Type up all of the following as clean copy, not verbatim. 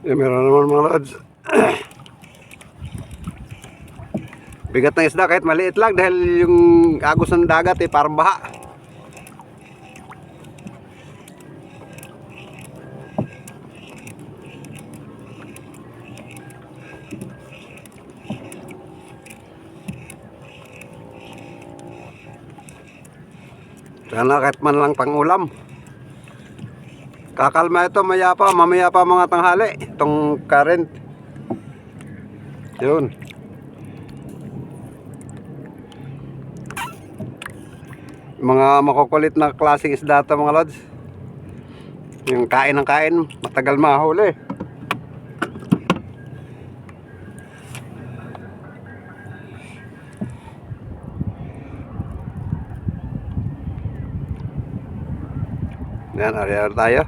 Meron naman mga lods. Bigat ng isda kahit maliit lang dahil yung agos ng dagat parang baha. Sana kahit man lang pang-ulam. Kakalma ito mamaya pa mga tanghali itong current. Yun. Mga makukulit na klaseng isda ito mga lods. Yung kain ng kain, matagal mahuli. Yan, ariyan tayo.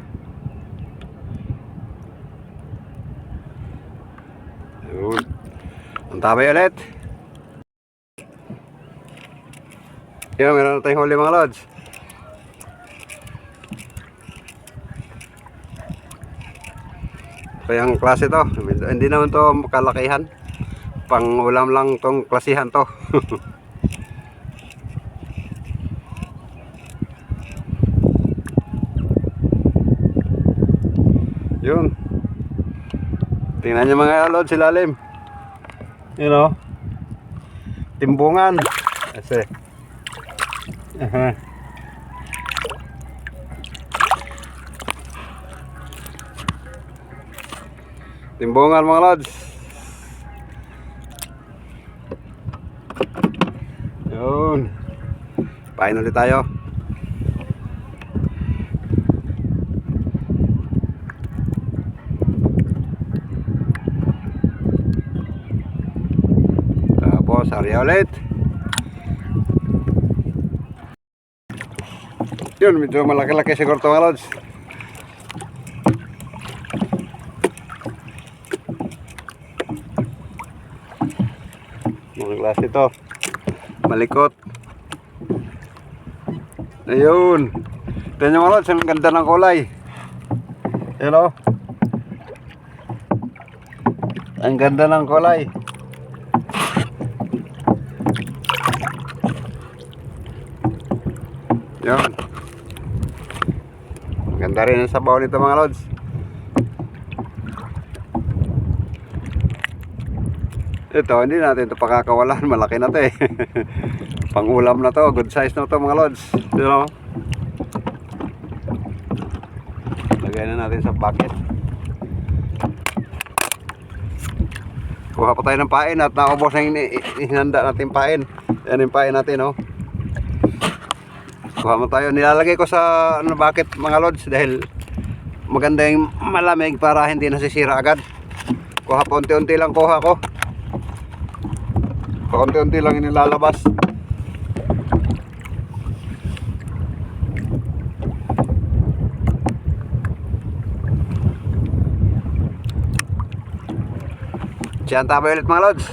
Yun. Ang tabay ulit. Yan, meron na tayong huli mga lods. Kayang klase to. Hindi naman to kalakihan. Pang ulam lang tong klasihan to. Yun. Tingnan nyo mga lods, ilalim. You know, timbungan. Kasi timbungan mga lods. Yun. Pain ulit tayo. Tapos arya ulit. Yun, medyo malaki-laki siguro ito mga lods. Mga klase ito. Malikot. Ayun. Tignan nyo mga lods, ang ganda ng kulay. Yun o. Ang ganda ng kulay. Yun. Ganda rin ang sabaw nito mga lods. Ito, hindi natin ito pakakawalan. Malaki na ito eh. Pangulam na to. Good size na ito mga lods. You know? Lagay na natin sa bucket. Kuha pa tayo ng pain at naubos na hinanda natin pain. Yan yung pain natin, oh. Kuha mo tayo. Nilalagay ko sa bucket mga lods dahil maganda yung malamig para hindi nasisira agad. Kuha pa unti-unti lang kuha ko. Paunti-unti lang inilalabas. Diyan tayo ulit mga lods.